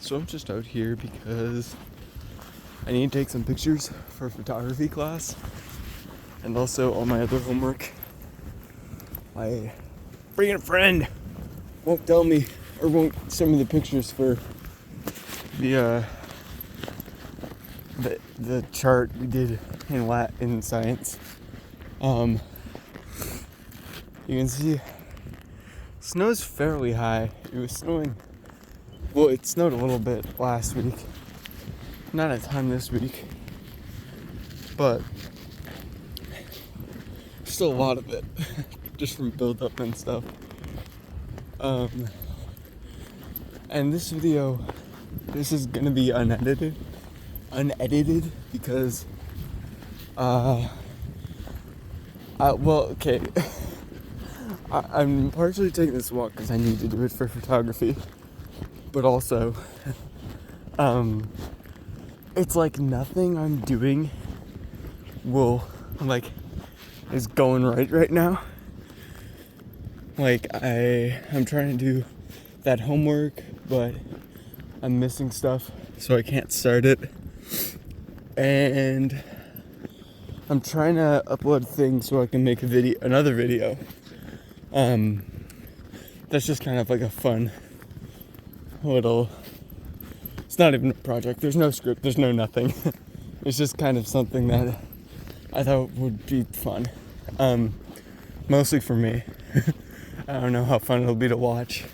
So I'm just out here because I need to take some pictures for photography class and also all my other homework. My freaking friend won't tell me or won't send me the pictures for the chart we did in science. You can see snow's fairly high. It was snowing. Well, it snowed a little bit last week. Not a ton this week. But still a lot of it. Just from build-up and stuff. And this video, this is gonna be unedited because I'm partially taking this walk because I need to do it for photography, but also it's like nothing I'm doing is going right now. Like I'm trying to do that homework, but I'm missing stuff, so I can't start it. And I'm trying to upload things so I can make another video. That's just kind of like a fun little, it's not even a project, there's no script, there's no nothing. It's just kind of something that I thought would be fun. Mostly for me. I don't know how fun it'll be to watch.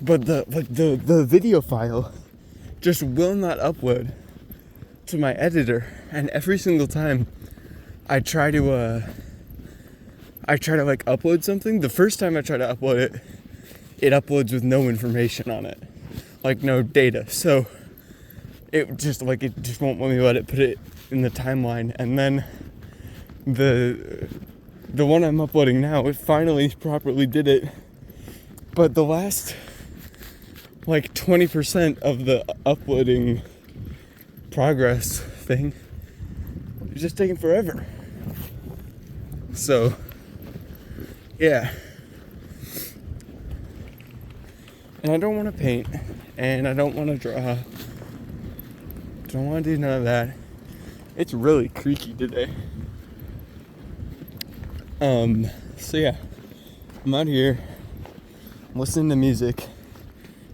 But the video file just will not upload to my editor, and every single time I try to like upload something, the first time I try to upload it, it uploads with no information on it, like no data. So it just won't let me put it in the timeline. And then the one I'm uploading now, it finally properly did it, but the last 20% of the uploading progress thing is just taking forever. So yeah, and I don't want to paint, and I don't want to draw, don't want to do none of that. It's really creaky today. So yeah, I'm out here listening to music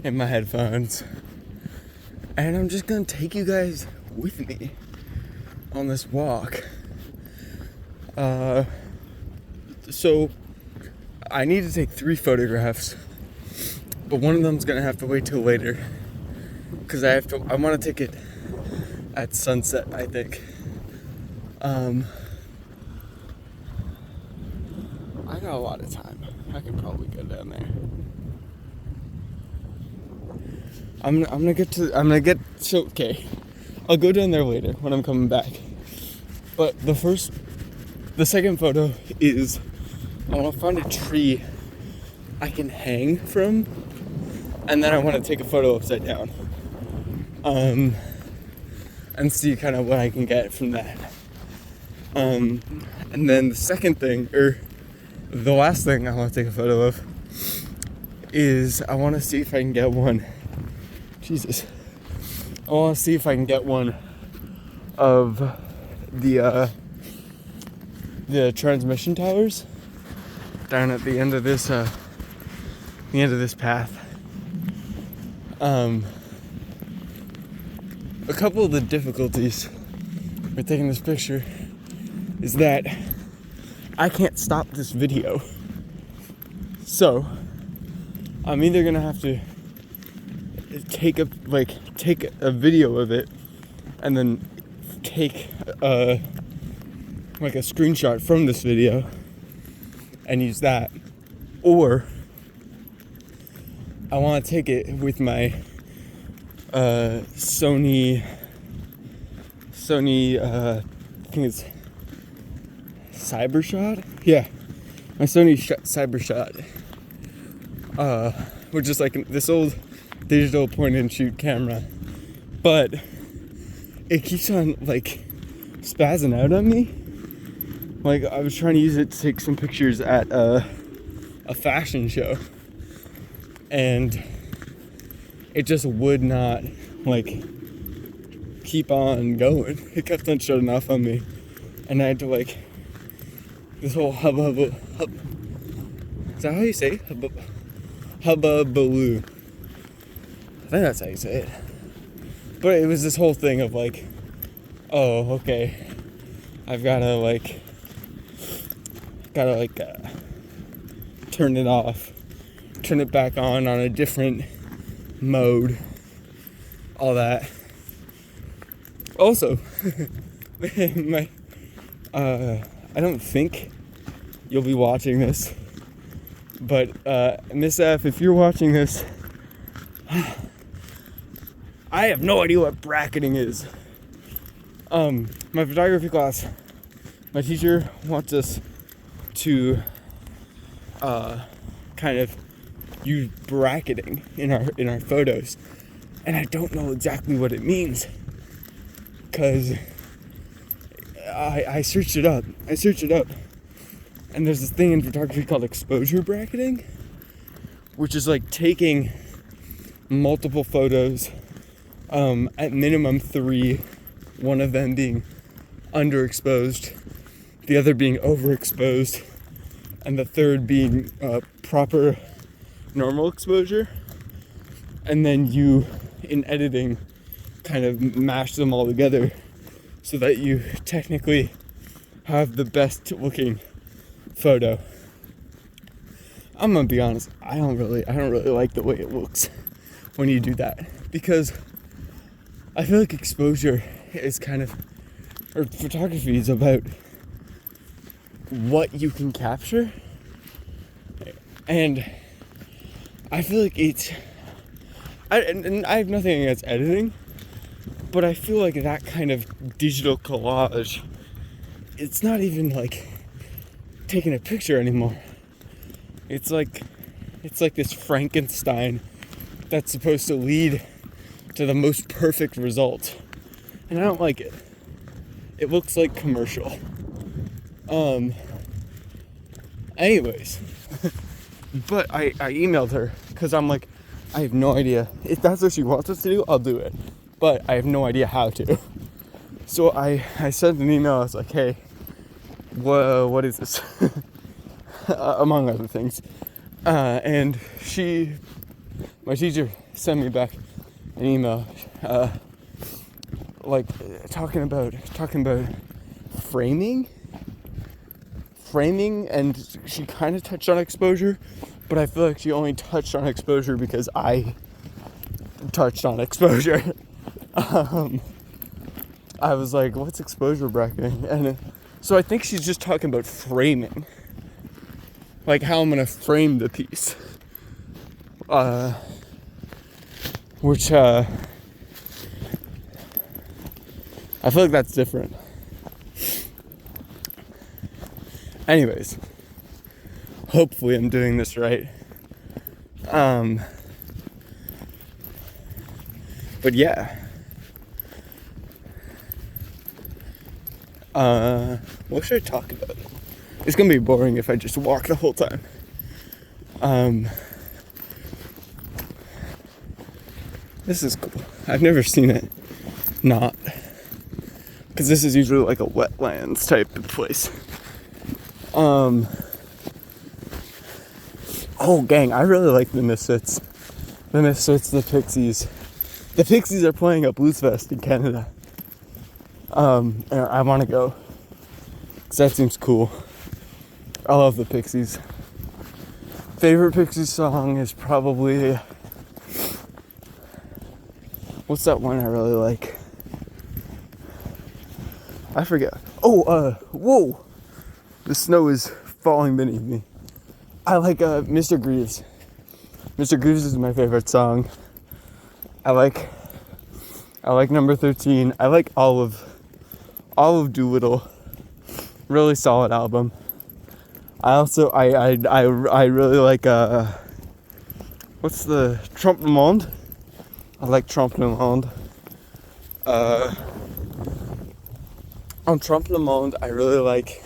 in my headphones, and I'm just gonna take you guys with me on this walk. So I need to take 3 photographs, but one of them's gonna have to wait till later because I want to take it at sunset, I think. I got a lot of time. I could probably go down there. I'll go down there later when I'm coming back. But the second photo is I want to find a tree I can hang from, and then I want to take a photo upside down. And see kind of what I can get from that. And then the second thing, or the last thing I want to take a photo of, is I want to see if I can get one. Jesus. I want to see if I can get one of the transmission towers down at the end of this path. A couple of the difficulties with taking this picture is that I can't stop this video. So I'm either gonna have to take a video of it and then take a screenshot from this video and use that, or I want to take it with my Sony I think it's Cybershot? Yeah, my Sony Cybershot, which is like this old digital point and shoot camera, but it keeps on spazzing out on me. Like, I was trying to use it to take some pictures at a fashion show, and it just would not, like, keep on going. It kept on shutting off on me. And I had to, like, this whole hubba. Is that how you say it? Hubba-baloo. I think that's how you say it. But it was this whole thing of, like, oh, okay, I've gotta, turn it off, turn it back on a different mode, all that. Also, I don't think you'll be watching this, but Miss F, if you're watching this, I have no idea what bracketing is. My photography class, my teacher wants us to kind of use bracketing in our photos, and I don't know exactly what it means, because I searched it up, and there's this thing in photography called exposure bracketing, which is like taking multiple photos, at minimum 3, one of them being underexposed, the other being overexposed, and the third being proper normal exposure, and then you, in editing, kind of mash them all together so that you technically have the best looking photo. I'm gonna be honest, I don't really like the way it looks when you do that, because I feel like exposure is kind of, or photography is about what you can capture, and I feel like and I have nothing against editing, but I feel like that kind of digital collage, it's not even like taking a picture anymore. It's like this Frankenstein that's supposed to lead to the most perfect result, and I don't like it. It looks like commercial. Anyways, but I emailed her because I'm like, I have no idea. If that's what she wants us to do, I'll do it, but I have no idea how to. So I sent an email. I was like, hey, what is this? Among other things. And my teacher sent me back an email, talking about framing, and she kind of touched on exposure, but I feel like she only touched on exposure because I touched on exposure. I was like, what's exposure bracketing? And so I think she's just talking about framing, like how I'm gonna frame the piece, which I feel like that's different. Anyways, hopefully I'm doing this right. But yeah. What should I talk about? It's gonna be boring if I just walk the whole time. This is cool. I've never seen it not, because this is usually like a wetlands type of place. Oh gang, I really like the Misfits. The Pixies. The Pixies are playing a Blues Fest in Canada. And I want to go, because that seems cool. I love the Pixies. Favorite Pixies song is probably, what's that one I really like? I forget. Whoa! The snow is falling beneath me. I like Mr. Greaves. Mr. Greaves is my favorite song. I like number 13. I like all of Doolittle. Really solid album. I also I really like what's the Trompe le Monde? I like Trompe le Monde. On Trompe le Monde, I really like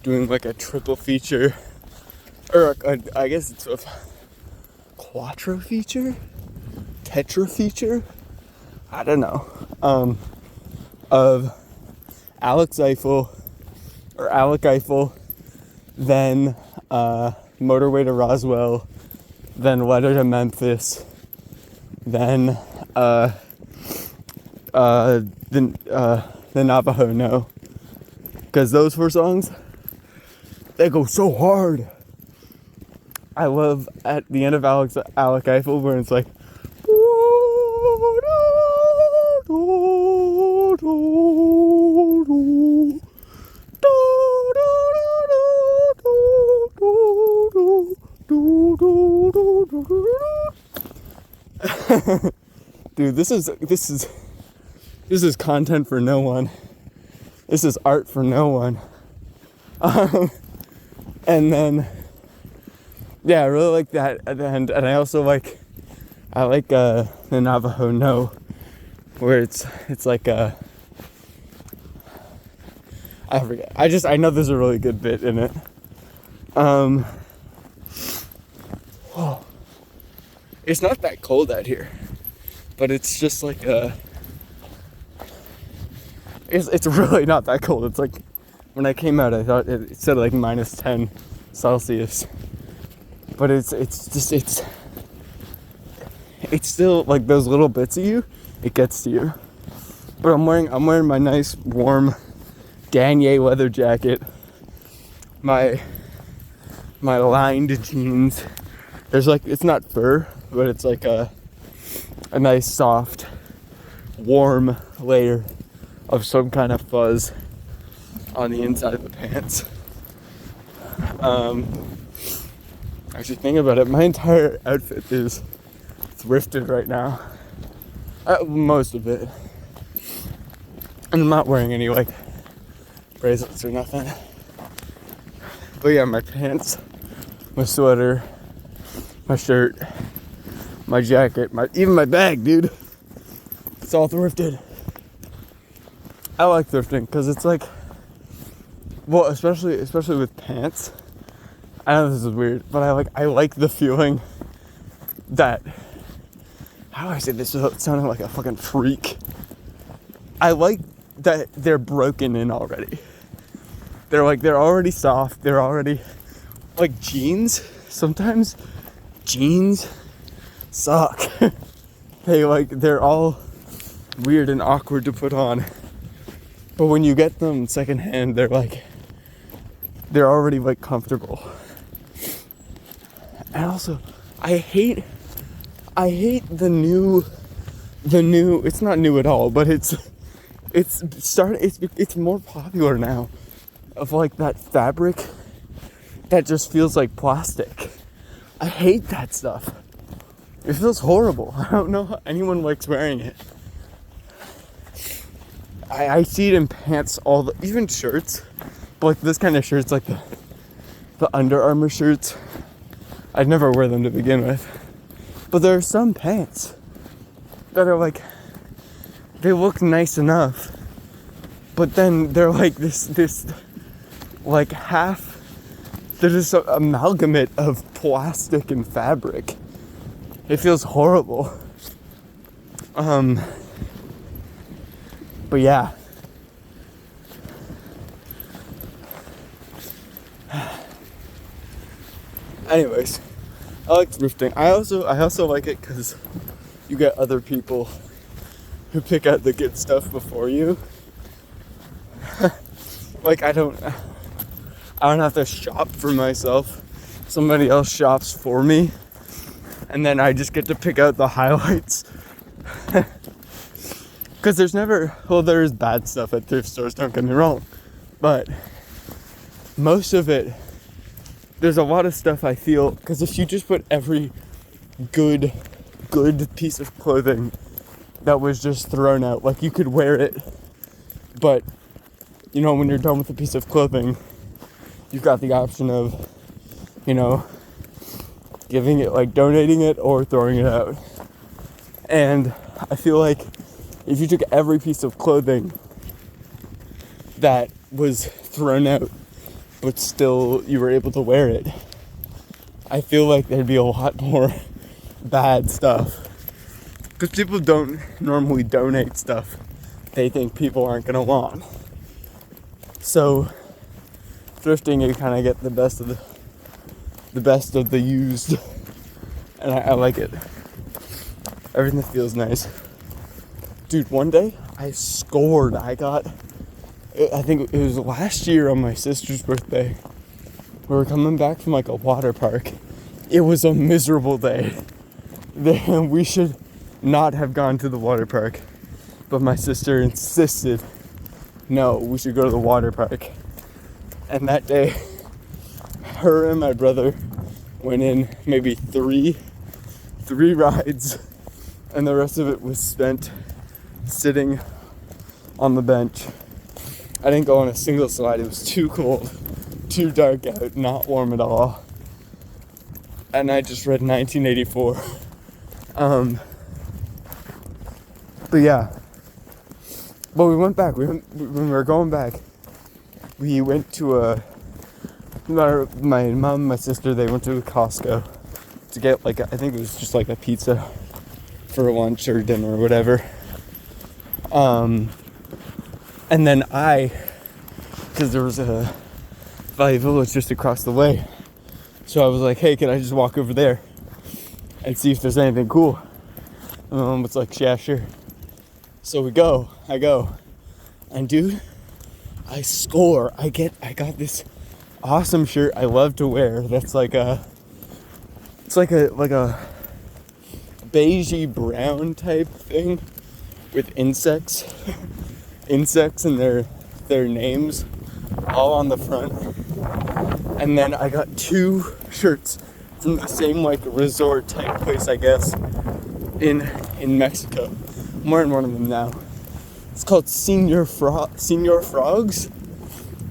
doing like a triple feature, or I guess it's a quattro feature, tetra feature, I don't know, of Alec Eiffel, then Motorway to Roswell, then Letter to Memphis, then the Navajo No, because those 4 songs, they go so hard. I love at the end of Alec Eiffel where it's like, dude, this is content for no one. This is art for no one. And then, yeah, I really like that at the end. And I also like the Navajo No, where it's like I forget. I know there's a really good bit in it. It's not that cold out here, but it's just like it's really not that cold. It's like, when I came out, I thought it said like minus 10 Celsius, but it's still like those little bits of you, it gets to you. But I'm wearing my nice warm Danier leather jacket, my lined jeans. There's like, it's not fur, but it's like a nice soft warm layer of some kind of fuzz on the inside of the pants. Actually, think about it, my entire outfit is thrifted right now. Most of it. And I'm not wearing any like bracelets or nothing. But yeah, my pants, my sweater, my shirt, my jacket, even my bag, dude. It's all thrifted. I like thrifting because it's like, well, especially with pants. I know this is weird, but I like the feeling that, how do I say this without sounding like a fucking freak? I like that they're broken in already. They're already soft. They're already like jeans. Sometimes jeans suck. They're all weird and awkward to put on. But when you get them secondhand, they're already like comfortable. And also, I hate the new, it's not new at all, but it's more popular now, of like that fabric that just feels like plastic. I hate that stuff. It feels horrible. I don't know how anyone likes wearing it. I see it in pants, even shirts, but like this kind of shirts, like the Under Armour shirts. I'd never wear them to begin with. But there are some pants that are like, they look nice enough, but then they're like this like half, they're just an amalgamate of plastic and fabric. It feels horrible. But yeah. Anyways, I like thrifting. I also like it because you get other people who pick out the good stuff before you. Like I don't have to shop for myself. Somebody else shops for me, and then I just get to pick out the highlights. Because there's bad stuff at thrift stores, don't get me wrong, but most of it, there's a lot of stuff I feel, because if you just put every good piece of clothing that was just thrown out, like you could wear it, but you know, when you're done with a piece of clothing, you've got the option of, you know, giving it, like donating it or throwing it out. And I feel like if you took every piece of clothing that was thrown out, but still you were able to wear it, I feel like there'd be a lot more bad stuff. Because people don't normally donate stuff they think people aren't gonna want. So thrifting, you kind of get the best of the used, and I like it. Everything feels nice. Dude, one day I scored. I think it was last year on my sister's birthday. We were coming back from like a water park. It was a miserable day. We should not have gone to the water park, but my sister insisted, no, we should go to the water park. And that day, her and my brother went in maybe three rides, and the rest of it was spent sitting on the bench. I didn't go on a single slide. It was too cold, too dark out, not warm at all. And I just read 1984. But yeah. But we went back. When we were going back, we went to my mom, my sister, they went to Costco to get like I think it was just like a pizza for lunch or dinner or whatever. And then because there was a Valley Village just across the way, so I was like, hey, can I just walk over there and see if there's anything cool? And my mom was like, yeah, sure. So I go, and dude, I score. I got this awesome shirt I love to wear. That's like it's like a beigey brown type thing with insects and their names all on the front. And then I got 2 shirts from the same like resort type place, I guess, in Mexico. I'm wearing one of them now. It's called Senior Frogs.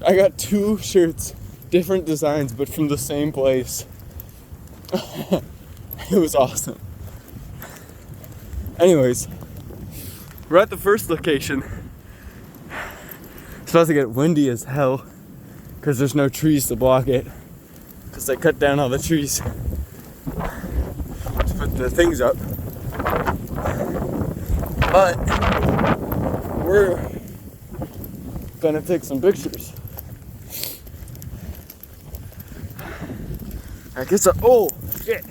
I got 2 shirts, different designs, but from the same place. It was awesome. Anyways, we're at the first location. It's about to get windy as hell because there's no trees to block it, because they cut down all the trees to put the things up. But we're gonna take some pictures. I guess oh shit.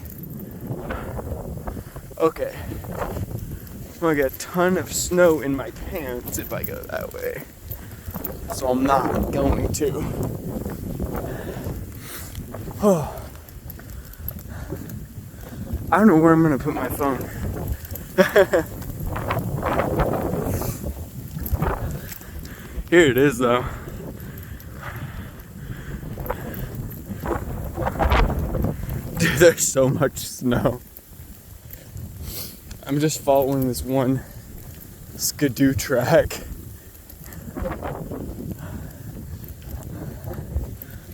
Okay. I'm gonna get a ton of snow in my pants if I go that way. So I'm not going to. Oh. I don't know where I'm gonna put my phone. Here it is though. Dude, there's so much snow. I'm just following this one skidoo track.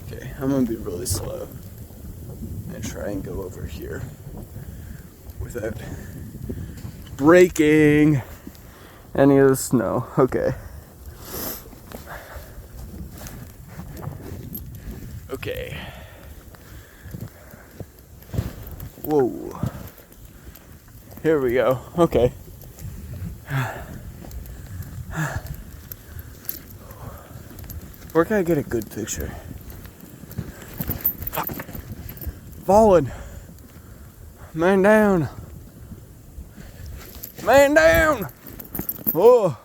Okay, I'm gonna be really slow and try and go over here without breaking any of the snow. Okay. Okay. Whoa. Here we go. Okay. Where can I get a good picture? Falling. Man down. Man down. Oh.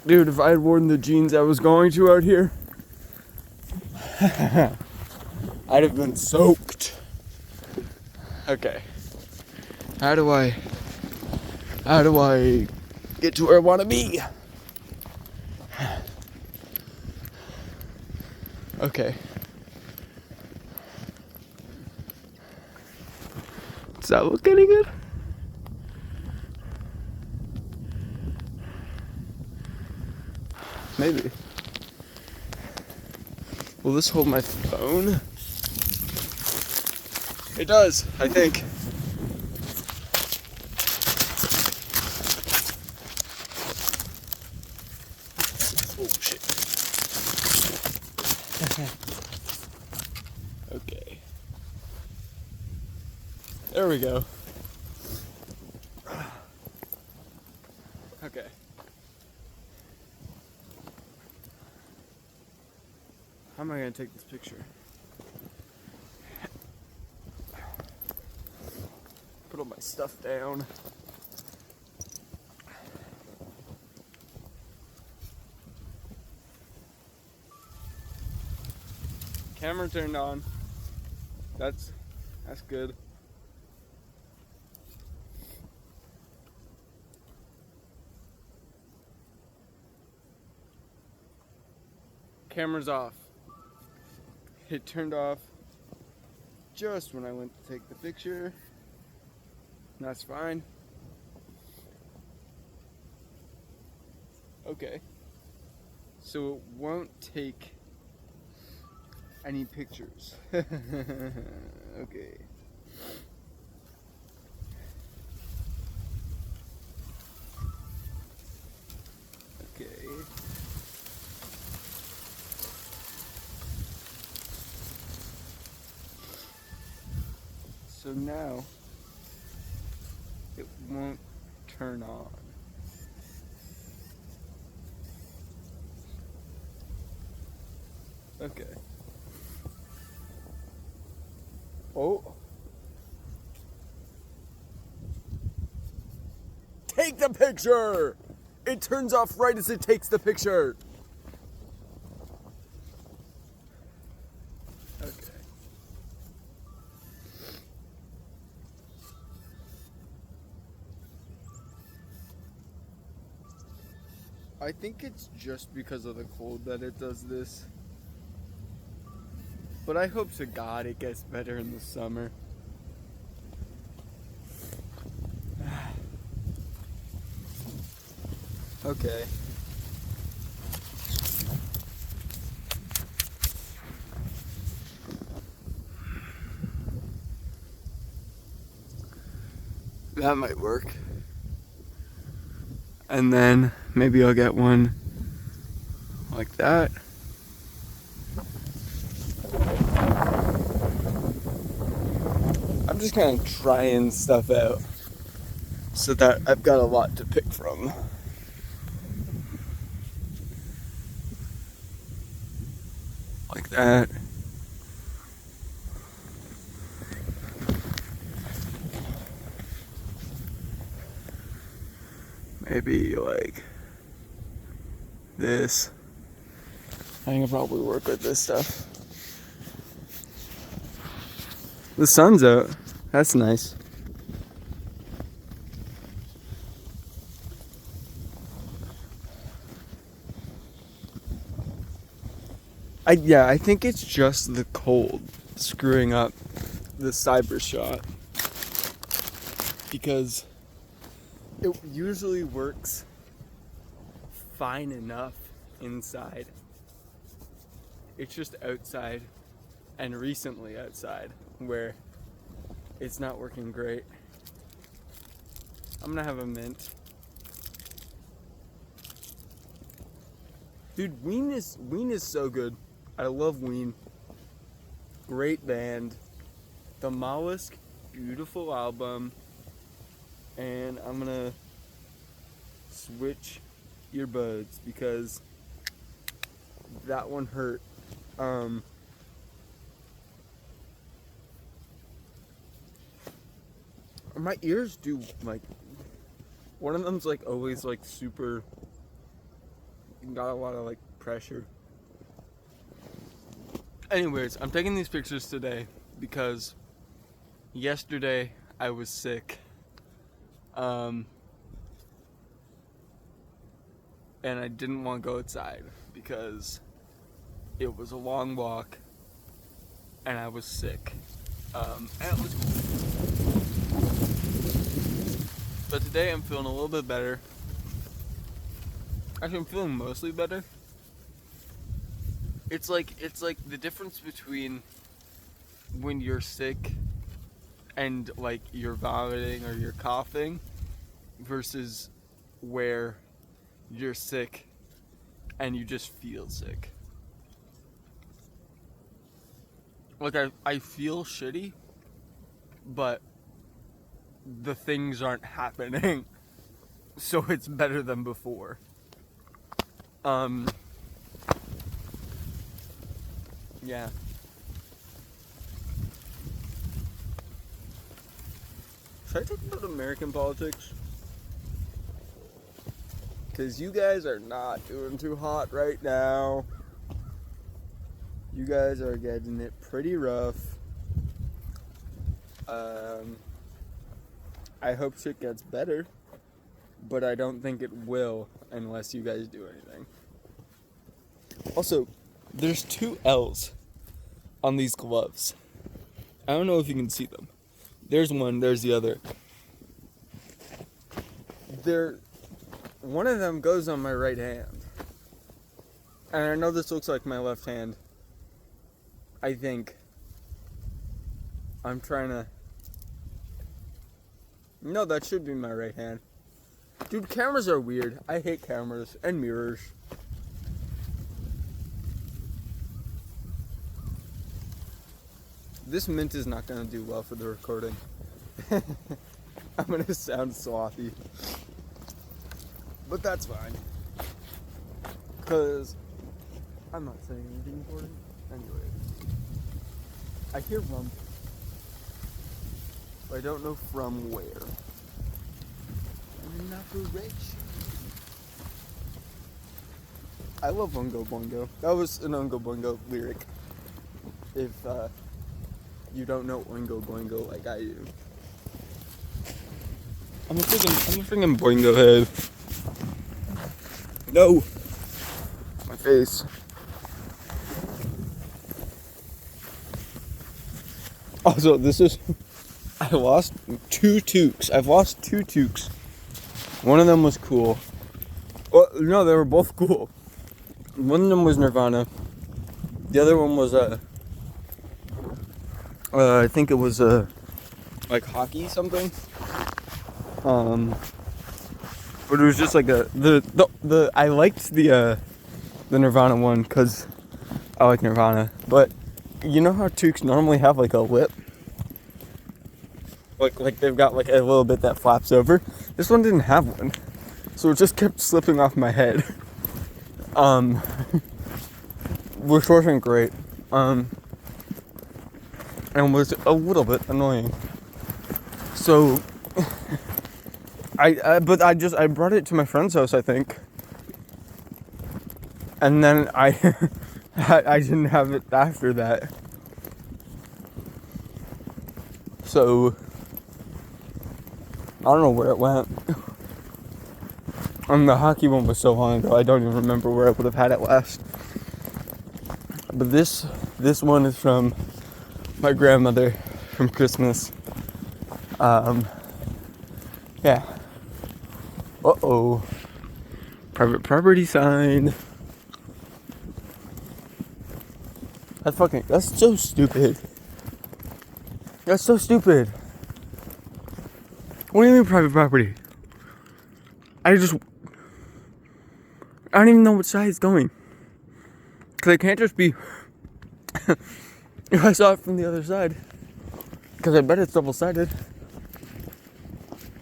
Dude, if I had worn the jeans I was going to out here, I'd have been soaked. Okay. How do I get to where I want to be? Okay. Does that look any good? Maybe. Will this hold my phone? It does, I think. Oh shit. Okay. There we go. Okay. How am I gonna take this picture? Put all my stuff down. Camera turned on. That's good. Camera's off. It turned off just when I went to take the picture. That's fine. Okay. So it won't take any pictures. Okay. Okay. So now it won't turn on. Okay. Oh. Take the picture! It turns off right as it takes the picture. Okay. I think it's just because of the cold that it does this. But I hope to God it gets better in the summer. Okay. That might work. And then maybe I'll get one like that. I'm just kind of trying stuff out so that I've got a lot to pick from. Like that. Maybe like this. I think I'll probably work with this stuff. The sun's out. That's nice. I think it's just the cold screwing up the cyber shot. Because it usually works fine enough inside. It's just outside, and recently outside, where it's not working great. I'm gonna have a mint. Dude, Ween is so good. I love Ween. Great band. The Mollusk, beautiful album. And I'm gonna switch earbuds because that one hurt. My ears do, like, one of them's like always like super, got a lot of like pressure. Anyways, I'm taking these pictures today because yesterday I was sick. And I didn't want to go outside because it was a long walk and I was sick. And it was cool. But today I'm feeling a little bit better. Actually, I'm feeling mostly better. It's like the difference between when you're sick and like you're vomiting or you're coughing versus where you're sick and you just feel sick. Like I feel shitty, but the things aren't happening. So it's better than before. Yeah. Should I talk about American politics? Because you guys are not doing too hot right now. You guys are getting it pretty rough. I hope shit gets better, but I don't think it will unless you guys do anything. Also, there's 2 L's on these gloves. I don't know if you can see them. There's one, there's the other. One of them goes on my right hand. And I know this looks like my left hand. I think I'm trying to... No, that should be my right hand. Dude, cameras are weird. I hate cameras and mirrors. This mint is not going to do well for the recording. I'm going to sound sloppy. But that's fine. Because I'm not saying anything important. Anyway. I hear rum. I don't know from where. I'm not rich. I love Oingo Boingo. That was an Oingo Boingo lyric. If you don't know Oingo Boingo like I do. I'm a freaking Boingo head. No! My face. Also, I lost 2 toques. I've lost 2 toques. One of them was cool. Well, no, they were both cool. One of them was Nirvana. The other one was, I think it was, like hockey something. But it was just like I liked the Nirvana one because I like Nirvana. But you know how toques normally have like a lip? Like they've got like a little bit that flaps over. This one didn't have one. So it just kept slipping off my head. Which wasn't great. And was a little bit annoying. So I brought it to my friend's house, I think. And then I didn't have it after that. So I don't know where it went. The hockey one was so long ago, I don't even remember where I would have had it last. But this one is from my grandmother from Christmas. Yeah. Uh-oh. Private property sign. That's so stupid. That's so stupid. What do you mean private property? I don't even know which side it's going. Because it can't just be... if I saw it from the other side. Because I bet it's double-sided.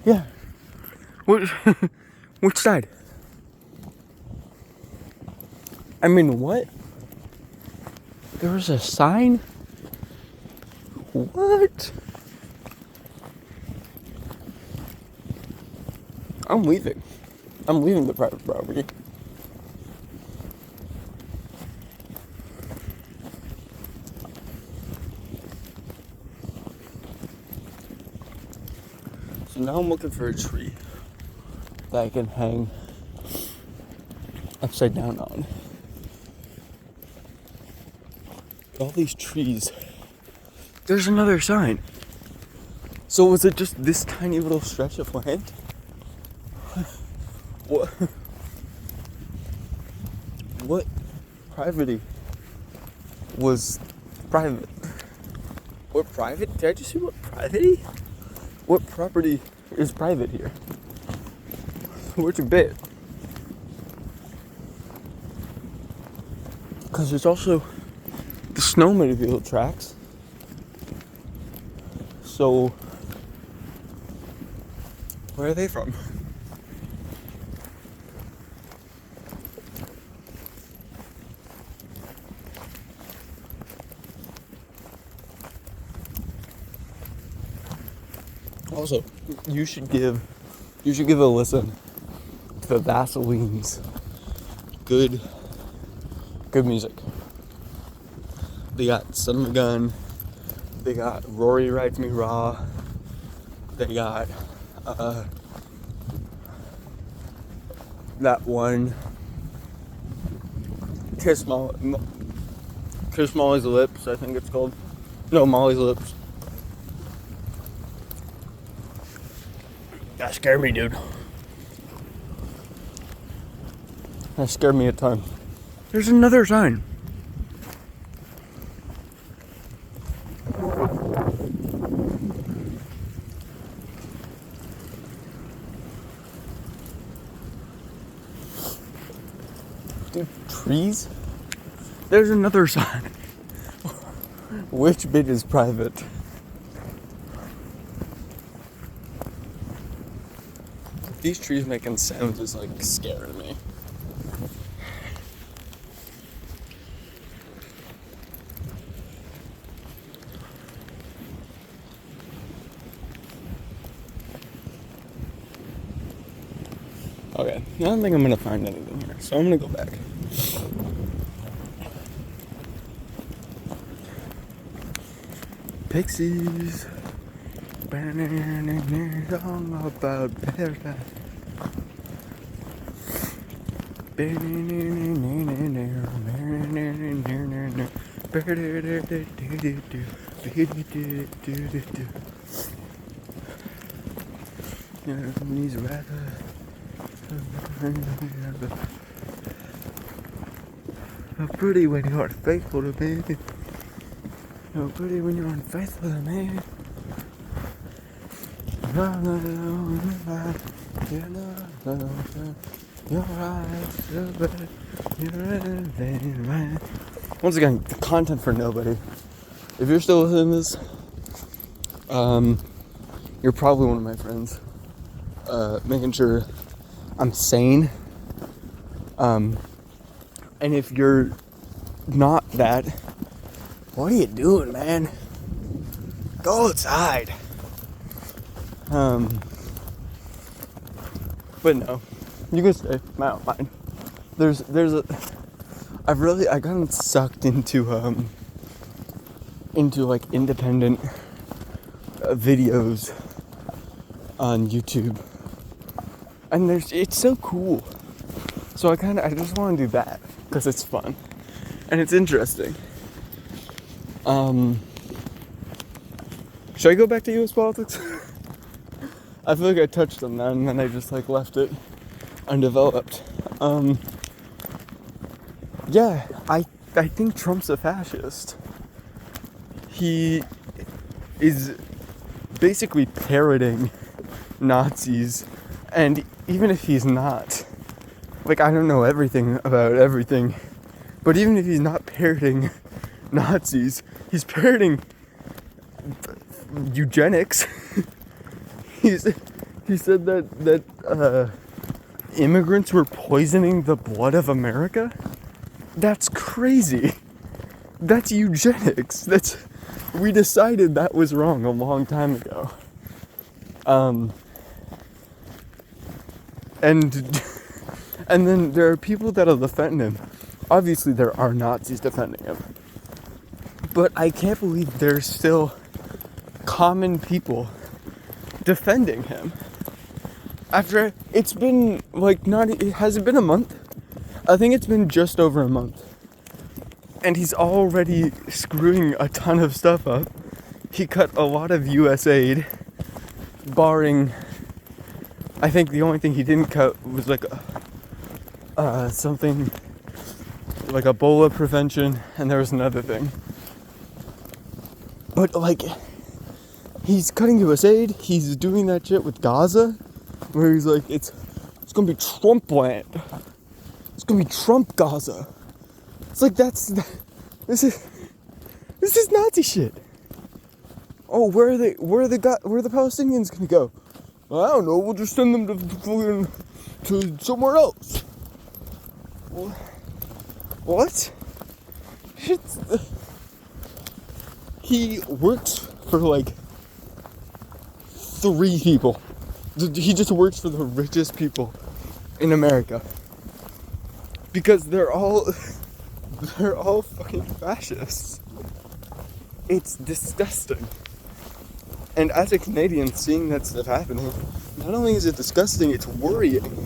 Yeah. Which side? I mean, what? There was a sign? What? I'm leaving. I'm leaving the private property. So now I'm looking for a tree that I can hang upside down on. All these trees. There's another sign. So was it just this tiny little stretch of land? What privacy was private? What private? Did I just say what privacy? What property is private here? Which bit? Because there's also the snowmobile tracks. So Where are they from? Also, you should give a listen to the Vaseline's good music. They got Son of a Gun. They got Rory Rides Me Raw. They got that one Kiss Molly's Lips, I think it's called. No, Molly's Lips. That scared me, dude. That scared me a ton. There's another sign. Dude, trees? There's another sign. Which bit is private? These trees making sounds is like scaring me. Okay, I don't think I'm gonna find anything here, so I'm gonna go back. Pixies. Song about paradise. These rappers. How pretty when you're unfaithful to me. How pretty when you're unfaithful to me. Your eyes so bad. You're anything right. Once again, content for nobody. If you're still listening to this, you're probably one of my friends. Making sure I'm sane. And if you're not that, what are you doing, man? Go outside. But no, you can stay. I don't mind. I gotten sucked into like independent videos on YouTube, and it's so cool. So I just want to do that because it's fun and it's interesting. Should I go back to U.S. politics? I feel like I touched on that and then I just like left it undeveloped. Yeah, I think Trump's a fascist. He is basically parroting Nazis, and even if he's not, like, I don't know everything about everything, but even if he's not parroting Nazis, he's parroting eugenics. He said that immigrants were poisoning the blood of America. That's crazy. That's eugenics. We decided that was wrong a long time ago. And then there are people that'll defend him. Obviously there are Nazis defending him. But I can't believe there's still common people defending him. After it's been has it been a month? I think it's been just over a month. And he's already screwing a ton of stuff up. He cut a lot of US aid, barring, I think the only thing he didn't cut was like something like Ebola prevention, and there was another thing. But like, he's cutting US aid, he's doing that shit with Gaza, where he's like, it's gonna be Trump land. It's gonna be Trump Gaza. It's like, this is Nazi shit. Oh, where are the Palestinians gonna go? I don't know, we'll just send them to somewhere else. What? He works for like 3 people. He just works for the richest people in America. Because they're all fucking fascists. It's disgusting. And as a Canadian, seeing that stuff happening, not only is it disgusting, it's worrying.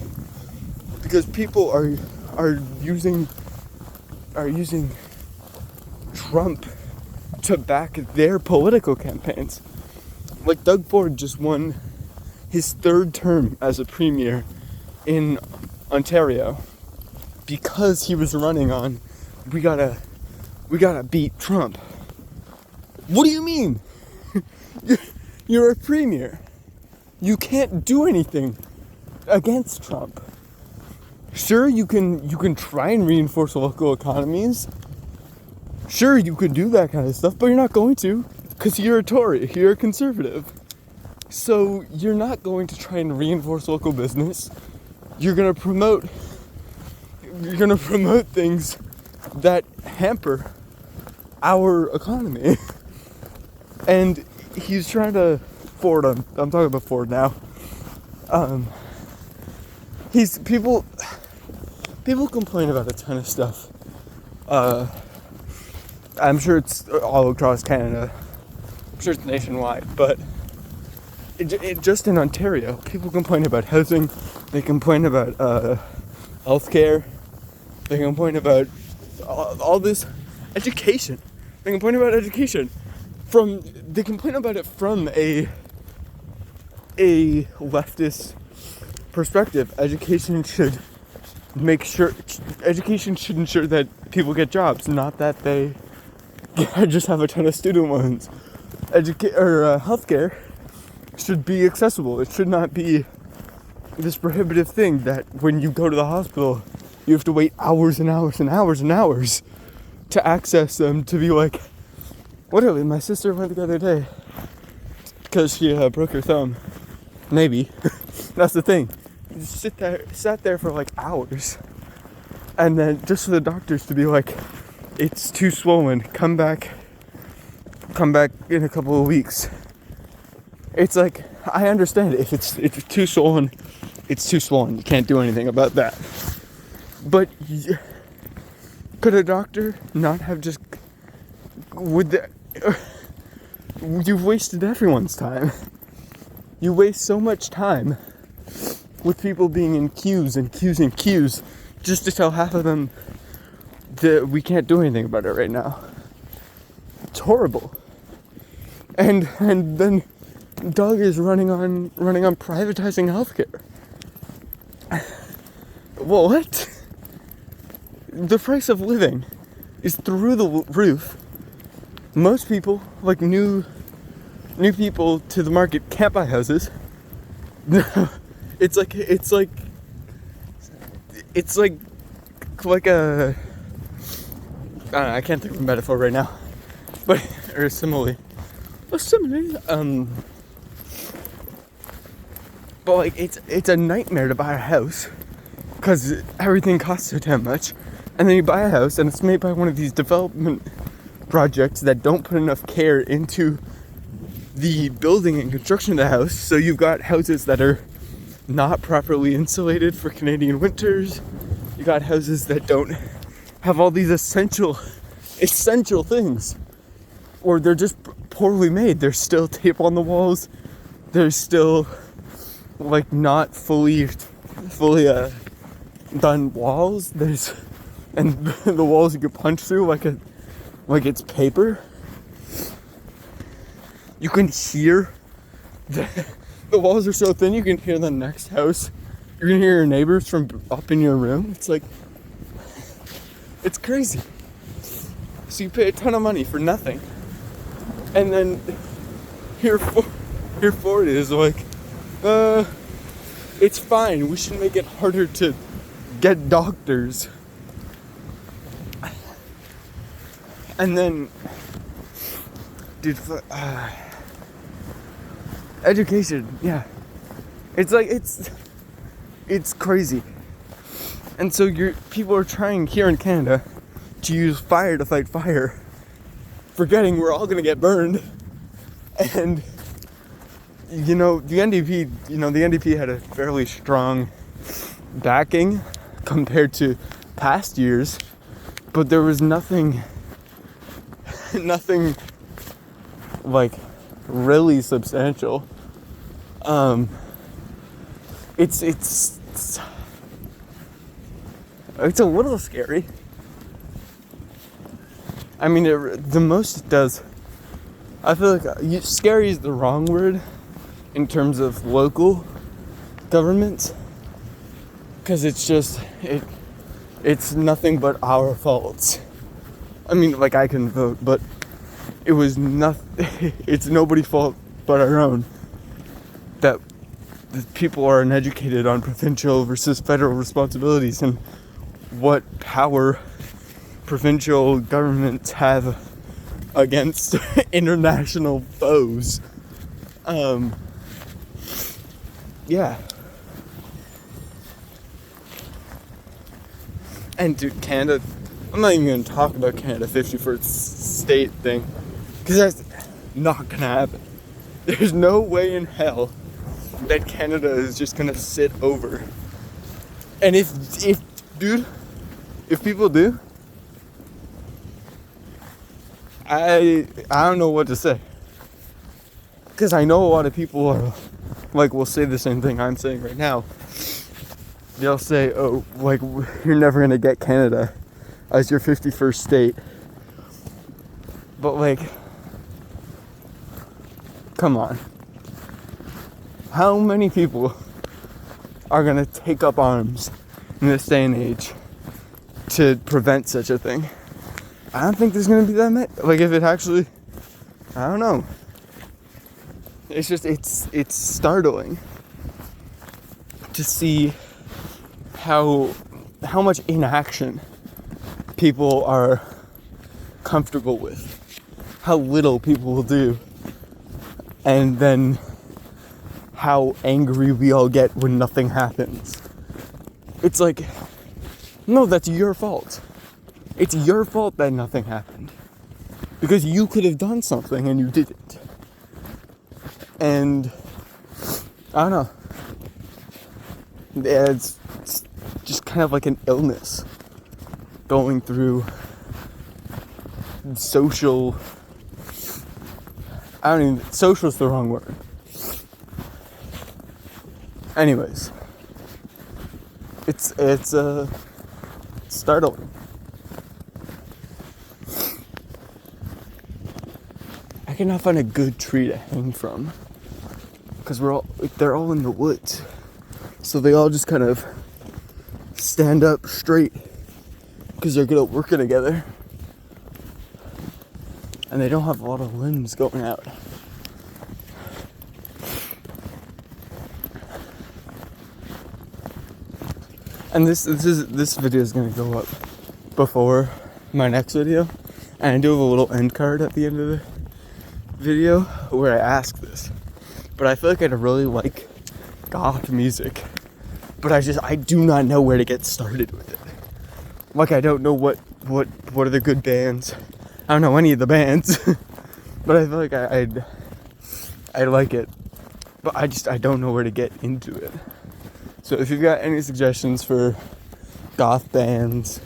Because people are using Trump to back their political campaigns. Like Doug Ford just won his 3rd term as a premier in Ontario because he was running on we gotta beat Trump. What do you mean? You're a premier. You can't do anything against Trump. Sure, you can try and reinforce local economies. Sure, you could do that kind of stuff, but you're not going to, because you're a Tory, you're a conservative. So you're not going to try and reinforce local business. You're gonna promote things that hamper our economy. And he's trying to I'm talking about Ford now. People complain about a ton of stuff. I'm sure it's all across Canada. I'm sure it's nationwide, but it just in Ontario, people complain about housing. They complain about healthcare. They complain about all this education. They complain about education they complain about it from a leftist perspective. Education should ensure that people get jobs, not that they just have a ton of student loans. Healthcare should be accessible. It should not be this prohibitive thing that when you go to the hospital, you have to wait hours and hours and hours and hours to access them, to be like, literally, my sister went the other day because she broke her thumb. Maybe. That's the thing. You just sat there for like hours. And then just for the doctors to be like, it's too swollen, come back in a couple of weeks. It's like, I understand it. If it's too swollen, it's too swollen. You can't do anything about that. But could a doctor not have just, you've wasted everyone's time. You waste so much time with people being in queues and queues and queues just to tell half of them that we can't do anything about it right now. It's horrible. And then Doug is running on privatizing healthcare. What? The price of living is through the roof. Most people, like new people to the market, can't buy houses. It's like a, I don't know, I can't think of a metaphor right now, but or a simile. But like it's a nightmare to buy a house because everything costs so damn much, and then you buy a house and it's made by one of these development projects that don't put enough care into the building and construction of the house. So you've got houses that are not properly insulated for Canadian winters. You got houses that don't have all these essential things, or they're just poorly made. There's still tape on the walls. There's still like not fully done walls. And the walls you can punch through like it's paper. You can hear the walls are so thin you can hear the next house. You can hear your neighbors from up in your room. It's like, it's crazy. So you pay a ton of money for nothing, and then here Ford is like, it's fine. We should make it harder to get doctors. And then, dude, education, yeah. It's like, it's crazy. And so people are trying here in Canada to use fire to fight fire, forgetting we're all gonna get burned. And the NDP had a fairly strong backing compared to past years, but there was nothing like really substantial. It's a little scary. I mean, the most it does, I feel like scary is the wrong word in terms of local governments, because it's nothing but our faults. I mean, like, I can vote, but it was nothing. It's nobody's fault but our own that the people are uneducated on provincial versus federal responsibilities and what power provincial governments have against international foes. Yeah. And dude, Canada, I'm not even going to talk about Canada 51st state thing, because that's not going to happen. There's no way in hell that Canada is just going to sit over. And if people do, I don't know what to say. Because I know a lot of people are, like, will say the same thing I'm saying right now. They'll say, oh, like, you're never going to get Canada as your 51st state. But, like, come on. How many people are going to take up arms in this day and age to prevent such a thing? I don't think there's going to be that many. Like, if it actually, I don't know. It's just, it's startling to see how much inaction people are comfortable with, how little people will do, and then how angry we all get when nothing happens. It's like, no, that's your fault. It's your fault that nothing happened, because you could have done something and you didn't. And I don't know. It's just kind of like an illness going through social. Social's the wrong word. Anyways, it's startling. I cannot find a good tree to hang from, because they're all in the woods, so they all just kind of stand up straight because they're good at working together, and they don't have a lot of limbs going out. And this video is gonna go up before my next video, and I do have a little end card at the end of the video where I ask this. But I feel like I'd really like goth music, but I do not know where to get started with it. Like, I don't know what are the good bands. I don't know any of the bands, but I feel like I like it, but I don't know where to get into it. So if you've got any suggestions for goth bands,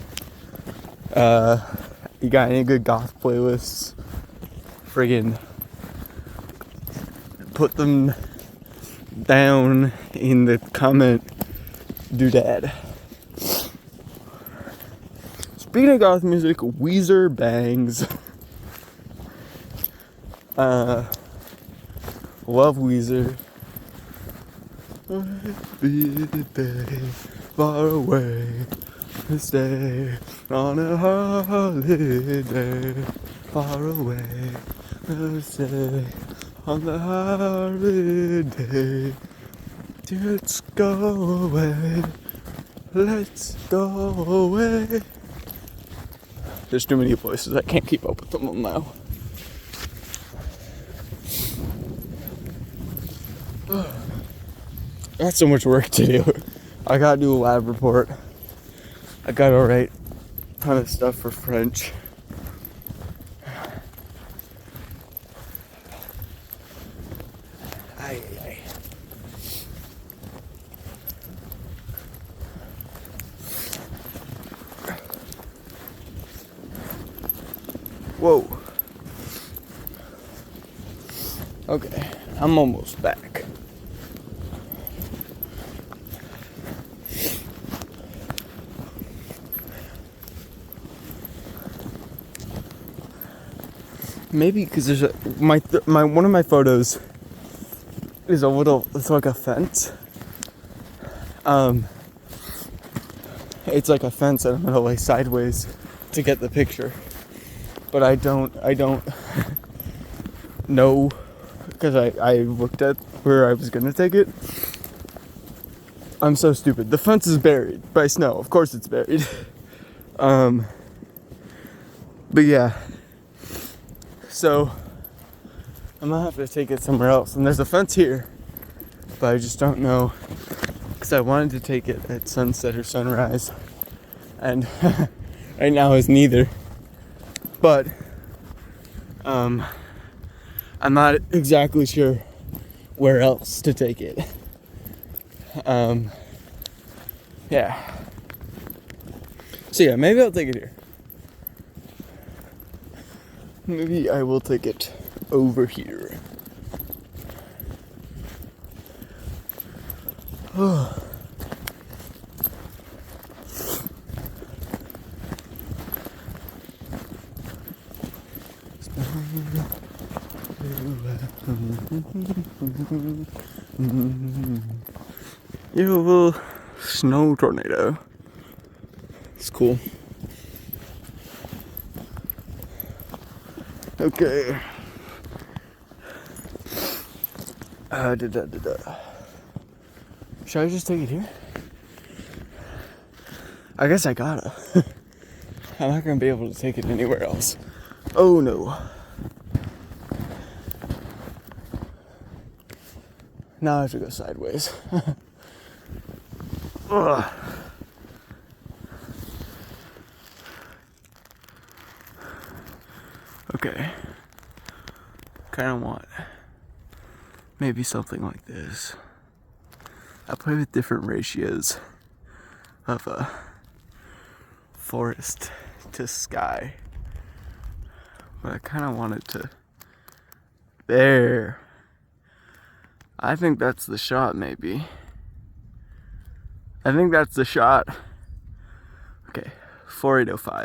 you got any good goth playlists, friggin' put them down in the comment doodad. Speaking of goth music, Weezer bangs. Love Weezer. Be the day far away to stay on a holiday, far away to stay on the holiday. Let's go away, let's go away. There's too many voices, I can't keep up with them all now. got so much work to do. I gotta do a lab report. I gotta write a ton of stuff for French. Aye. Whoa. Okay, I'm almost back. Maybe because there's my one of my photos is it's like a fence. It's like a fence and I'm gonna lay sideways to get the picture. But I don't know, because I looked at where I was gonna take it. I'm so stupid. The fence is buried by snow. Of course it's buried. But yeah. So I'm gonna have to take it somewhere else. And there's a fence here, but I just don't know, because I wanted to take it at sunset or sunrise, and right now is neither. But I'm not exactly sure where else to take it. Yeah. So yeah, maybe I'll take it here. Maybe I will take it over here. You little snow tornado. It's cool. Okay. Should I just take it here? I guess I gotta. I'm not gonna be able to take it anywhere else. Oh no. Now I have to go sideways. Ugh. Okay. Kind of want maybe something like this. I play with different ratios of forest to sky, but I kind of want it to. There. I think that's the shot, maybe. I think that's the shot. Okay, 4805.